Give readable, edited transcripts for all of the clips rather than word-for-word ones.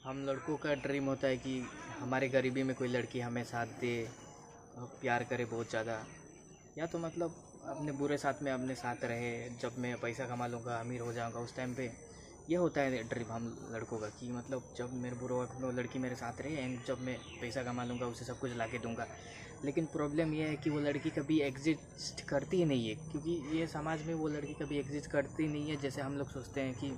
हम लड़कों का ड्रीम होता है कि हमारे गरीबी में कोई लड़की हमें साथ दे, प्यार करे बहुत ज़्यादा, या तो मतलब अपने बुरे साथ में अपने साथ रहे। जब मैं पैसा कमा लूँगा, अमीर हो जाऊँगा, उस टाइम पे ये होता है ड्रीम हम लड़कों का कि मतलब जब मेरे बुरे वक्त में वो लड़की मेरे साथ रहे, एंड जब मैं पैसा कमा लूँगा उसे सब कुछ ला के दूँगा। लेकिन प्रॉब्लम ये है कि वो लड़की कभी एग्जिस्ट करती ही नहीं है, क्योंकि ये समाज में वो लड़की कभी एग्जिस्ट करती नहीं है जैसे हम लोग सोचते हैं कि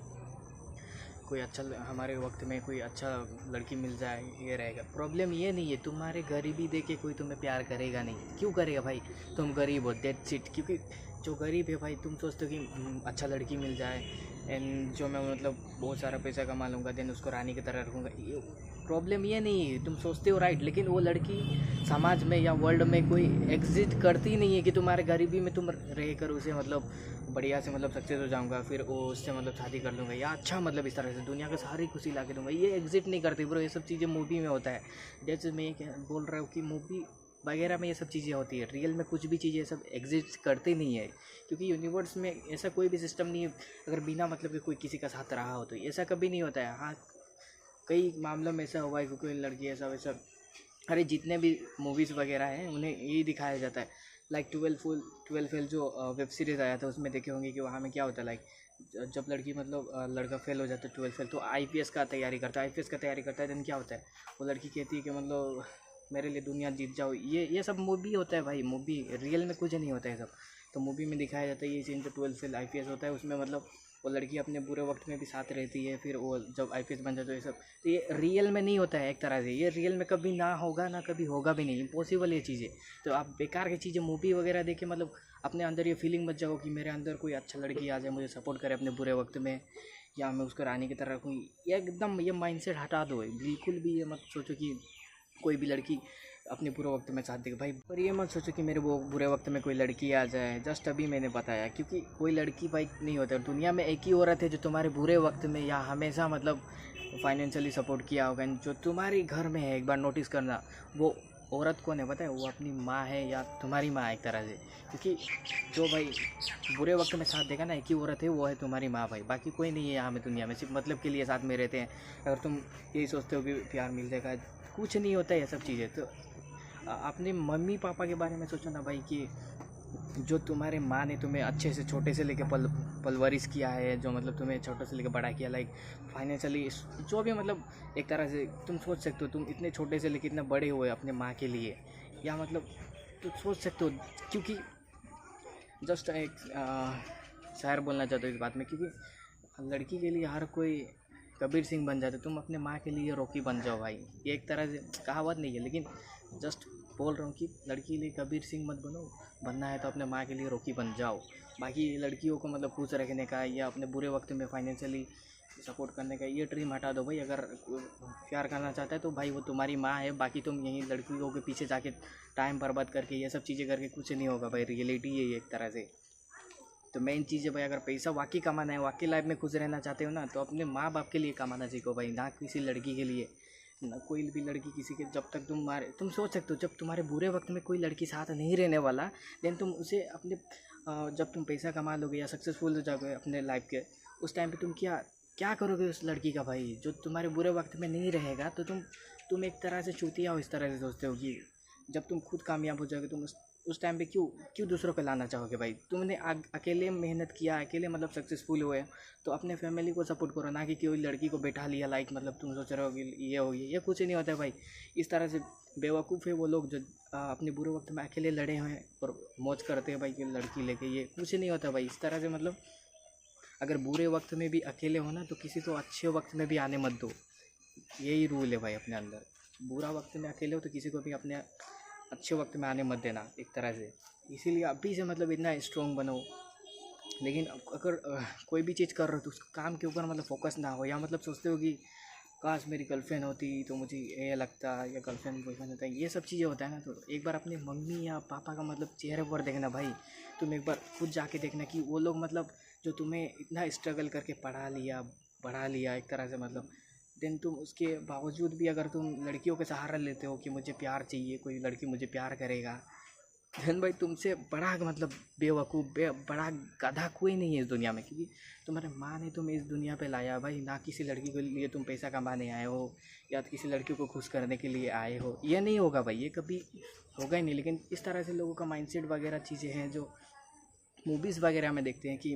कोई अच्छा हमारे वक्त में कोई अच्छा लड़की मिल जाए ये रहेगा। प्रॉब्लम ये नहीं है, तुम्हारे गरीबी देख के कोई तुम्हें प्यार करेगा नहीं। क्यों करेगा भाई? तुम गरीब हो, दैट्स इट। क्योंकि जो गरीब है भाई, तुम सोचते हो कि अच्छा लड़की मिल जाए एंड जो मैं मतलब बहुत सारा पैसा कमा लूँगा, देन उसको रानी की तरह रखूँगा। ये प्रॉब्लम ये नहीं है, तुम सोचते हो राइट, लेकिन वो लड़की समाज में या वर्ल्ड में कोई एग्जिस्ट करती नहीं है कि तुम्हारे गरीबी में तुम रह कर उसे मतलब बढ़िया से मतलब सक्सेस हो जाऊंगा, फिर वो उससे मतलब शादी कर लूँगा, या अच्छा मतलब इस तरह से दुनिया को सारी खुशी ला के दूँगा। ये एग्जिट नहीं करती ब्रो, ये सब चीज़ें मूवी में होता है। जैसे मैं ये बोल रहा हूँ कि मूवी वगैरह में ये सब चीज़ें होती है, रियल में कुछ भी चीज़ें सब एग्जिस्ट करती नहीं है, क्योंकि यूनिवर्स में ऐसा कोई भी सिस्टम नहीं है अगर बिना मतलब कि कोई किसी का साथ रहा हो तो। ऐसा कभी नहीं होता है। हाँ, कई मामलों में ऐसा हुआ है कि कोई लड़की ऐसा वैसा, अरे जितने भी मूवीज़ वगैरह हैं उन्हें यही दिखाया जाता है। लाइक ट्वेल्व फेल जो वेब सीरीज़ आया था, उसमें देखे होंगे कि वहाँ में क्या होता है। लाइक जब लड़की मतलब लड़का फेल हो जाता है 12 फेल, तो आईपीएस का तैयारी करता है। आईपीएस का तैयारी करता है, देन क्या होता है, वो लड़की कहती है कि मतलब मेरे लिए दुनिया जीत जाओ। ये सब मूवी होता है भाई, मूवी, रियल में कुछ नहीं होता है सब। तो मूवी में दिखाया जाता है ये सीन, तो 12 फेल आईपीएस होता है, उसमें मतलब वो लड़की अपने बुरे वक्त में भी साथ रहती है, फिर वो जब आईपीएस बन जाता है, ये सब। तो ये रियल में नहीं होता है एक तरह से, ये रियल में कभी ना होगा ना कभी होगा भी नहीं, इम्पॉसिबल ये चीज़ें। तो आप बेकार की चीज़ें मूवी वगैरह देखे मतलब अपने अंदर ये फीलिंग मत जाओ कि मेरे अंदर कोई अच्छा लड़की आ जाए, मुझे सपोर्ट करे अपने बुरे वक्त में, या मैं उसको रानी की तरह रखूँ। ये एकदम ये माइंडसेट हटा दो, बिल्कुल भी ये मत सोचो कि कोई भी लड़की अपने बुरे वक्त में साथ देगा भाई। पर ये मत सोचो कि मेरे वो बुरे वक्त में कोई लड़की आ जाए। जस्ट अभी मैंने बताया, क्योंकि कोई लड़की भाई नहीं होता दुनिया में, एक ही औरत है जो तुम्हारे बुरे वक्त में या हमेशा मतलब फाइनेंशियली सपोर्ट किया होगा, जो तुम्हारे घर में है। एक बार नोटिस करना, वो औरत कौन है पता है? वो अपनी माँ है, या तुम्हारी माँ एक तरह से। क्योंकि जो भाई बुरे वक्त में साथ देगा ना, एक ही औरत है, वो है तुम्हारी माँ भाई। बाकी कोई नहीं है यहाँ में दुनिया में, सिर्फ मतलब के लिए साथ में रहते हैं। अगर तुम यही सोचते हो कि प्यार मिल जाएगा, कुछ नहीं होता है ये सब चीज़ें। तो अपने मम्मी पापा के बारे में सोचो ना भाई, कि जो तुम्हारे माँ ने तुम्हें अच्छे से छोटे से लेके परवरिश किया है, जो मतलब तुम्हें छोटे से लेके बड़ा किया, लाइक फाइनेंशियली जो भी मतलब एक तरह से तुम सोच सकते हो, तुम इतने छोटे से लेके इतना बड़े हुए अपने माँ के लिए, या मतलब तुम सोच सकते हो। क्योंकि जस्ट एक शायर बोलना चाहता हूँ इस बात में, क्योंकि लड़की के लिए हर कोई कबीर सिंह बन जाते, तुम अपने माँ के लिए रॉकी बन जाओ भाई। ये एक तरह से कहावत नहीं है, लेकिन जस्ट बोल रहा हूँ कि लड़की के लिए कबीर सिंह मत बनो, बनना है तो अपने माँ के लिए रॉकी बन जाओ। बाकी लड़कियों को मतलब खुश रखने का या अपने बुरे वक्त में फाइनेंशियली सपोर्ट करने का ये ड्रीम हटा दो भाई। अगर प्यार करना चाहता है तो भाई वो तुम्हारी माँ है, बाकी तुम यहीं लड़कियों के पीछे जाके टाइम बर्बाद करके ये सब चीज़ें करके कुछ नहीं होगा भाई। रियलिटी है ये एक तरह से। तो मेन चीज़ है भाई, अगर पैसा वाकई कमाना है, वाकई लाइफ में खुश रहना चाहते हो ना, तो अपने माँ बाप के लिए कमाना सीखो भाई, ना किसी लड़की के लिए। ना कोई भी लड़की किसी के, जब तक तुम सोच सकते हो जब तुम्हारे बुरे वक्त में कोई लड़की साथ नहीं रहने वाला, देन तुम उसे अपने जब तुम पैसा कमा लोगे या सक्सेसफुल हो जाओगे अपने लाइफ के, उस टाइम पे तुम क्या क्या करोगे उस लड़की का भाई, जो तुम्हारे बुरे वक्त में नहीं रहेगा। तो तुम एक तरह से चूतिया हो, इस तरह से सोचते हो कि जब तुम खुद कामयाब हो जाओगे, तुम उस टाइम पे क्यों क्यों दूसरों को लाना चाहोगे भाई? तुमने अकेले मेहनत किया, अकेले मतलब सक्सेसफुल हुए, तो अपने फैमिली को सपोर्ट करो, ना कि कोई लड़की को बैठा लिया। लाइक मतलब तुम सोच रहे हो कि ये होगी, ये कुछ नहीं होता है भाई। इस तरह से बेवकूफ़ है वो लोग जो अपने बुरे वक्त में अकेले लड़े हुए हैं और मौज करते हैं भाई कि लड़की लेके। ये कुछ नहीं होता भाई इस तरह से। मतलब अगर बुरे वक्त में भी अकेले हो ना, तो किसी को अच्छे वक्त में भी आने मत दो। यही रूल है भाई अपने अंदर। बुरा वक्त में अकेले हो तो किसी को भी अपने अच्छे वक्त में आने मत देना एक तरह से। इसीलिए अभी से मतलब इतना स्ट्रॉन्ग बनो। लेकिन अगर कोई भी चीज़ कर रहे हो तो उस काम के ऊपर मतलब फोकस ना हो, या मतलब सोचते हो कि काश मेरी गर्लफ्रेंड होती तो मुझे ये लगता, या गर्लफ्रेंड बॉयफ्रेंड होता है, ये सब चीज़ें होता है ना। तो एक बार अपने मम्मी या पापा का मतलब चेहरे पर देखना भाई। तुम एक बार खुद जाके देखना कि वो लोग मतलब जो तुम्हें इतना स्ट्रगल करके पढ़ा लिया, बढ़ा लिया एक तरह से, मतलब देन तुम उसके बावजूद भी अगर तुम लड़कियों का सहारा लेते हो कि मुझे प्यार चाहिए, कोई लड़की मुझे प्यार करेगा, धन भाई तुमसे बड़ा मतलब बेवकूफ़ बड़ा गधा कोई नहीं है इस दुनिया में, क्योंकि तुम्हारे माँ ने तुम्हें इस दुनिया पे लाया भाई, ना किसी लड़की के लिए तुम पैसा कमाने आए हो या तो किसी लड़की को खुश करने के लिए आए हो। ये नहीं होगा भाई, ये कभी होगा ही नहीं। लेकिन इस तरह से लोगों का माइंडसेट वगैरह चीज़ें हैं जो मूवीज़ वगैरह में देखते हैं कि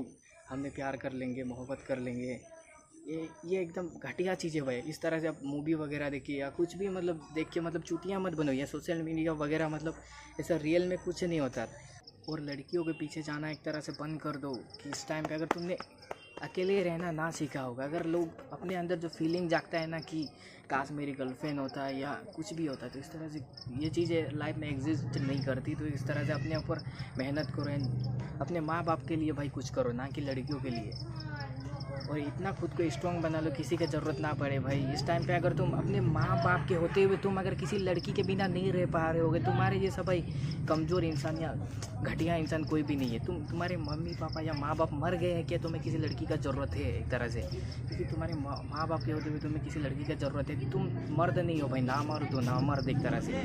हमने प्यार कर लेंगे, मोहब्बत कर लेंगे। ये एकदम घटिया चीज़ है भाई। इस तरह से आप मूवी वगैरह देखिए या कुछ भी मतलब देख के मतलब चूतियाँ मत बनो, या सोशल मीडिया वगैरह मतलब ऐसा रियल में कुछ नहीं होता। और लड़कियों के पीछे जाना एक तरह से बंद कर दो कि इस टाइम पे अगर तुमने अकेले रहना ना सीखा होगा, अगर लोग अपने अंदर जो फीलिंग जागता है ना कि काश मेरी गर्लफ्रेंड होता है या कुछ भी होता है, तो इस तरह से ये चीज़ें लाइफ में एग्जिस्ट नहीं करती। तो इस तरह से अपने ऊपर मेहनत करो, अपने माँ बाप के लिए भाई कुछ करो, ना कि लड़कियों के लिए। और इतना खुद को स्ट्रॉन्ग बना लो, किसी की ज़रूरत ना पड़े भाई। इस टाइम पे अगर तुम अपने माँ बाप के होते हुए तुम अगर किसी लड़की के बिना नहीं रह पा रहे होगे, तुम्हारे जैसा भाई कमज़ोर इंसान या घटिया इंसान कोई भी नहीं है। तुम्हारे मम्मी पापा या माँ बाप मर गए हैं क्या तुम्हें किसी लड़की का ज़रूरत है एक तरह से, क्योंकि तुम्हारे माँ बाप के होते हुए तुम्हें किसी लड़की का ज़रूरत है। तुम मर्द नहीं हो भाई, ना मर्द हो ना मर्द एक तरह से।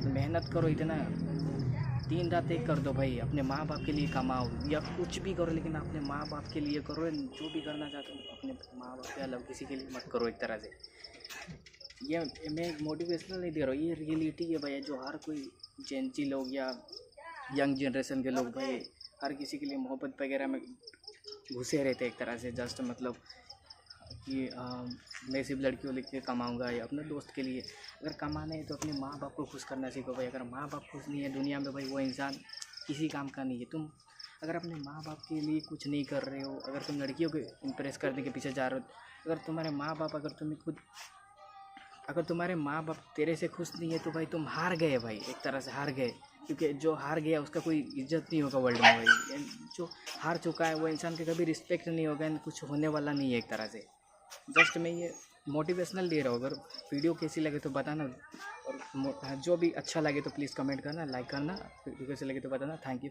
तो मेहनत करो, इतना दिन रात एक कर दो भाई, अपने माँ बाप के लिए कमाओ या कुछ भी करो, लेकिन अपने माँ बाप के लिए करो। जो भी करना चाहते हो अपने माँ बाप के अलावा किसी के लिए मत करो एक तरह से। ये मैं मोटिवेशनल नहीं दे रहा हूँ, ये रियलिटी है भाई, जो हर कोई जेंजी लोग या यंग जनरेशन के लोग भाई हर किसी के लिए मोहब्बत वगैरह में घुसे रहते एक तरह से। जस्ट मतलब कि मैं सिर्फ लड़कियों लेके कमाऊंगा या अपने दोस्त के लिए। अगर कमाना है तो अपने माँ बाप को खुश करना सीखो भाई। अगर माँ बाप खुश नहीं है दुनिया में भाई, वो इंसान किसी काम का नहीं है। तुम अगर अपने माँ बाप के लिए कुछ नहीं कर रहे हो, अगर तुम लड़कियों को इम्प्रेस करने के पीछे जा रहे हो, अगर तुम्हारे माँ बाप अगर तुम्हारे माँ बाप तेरे से खुश नहीं है, तो भाई तुम हार गए भाई, एक तरह से हार गए। क्योंकि जो हार गया उसका कोई इज्जत नहीं होगा वर्ल्ड में भाई। जो हार चुका है वो इंसान का कभी रिस्पेक्ट नहीं होगा, कुछ होने वाला नहीं है एक तरह से। जस्ट मैं ये मोटिवेशनल दे रहा हूँ। अगर वीडियो कैसी लगे तो बताना, और जो भी अच्छा लगे तो प्लीज़ कमेंट करना, लाइक करना। वीडियो कैसी लगे तो बताना। Thank you.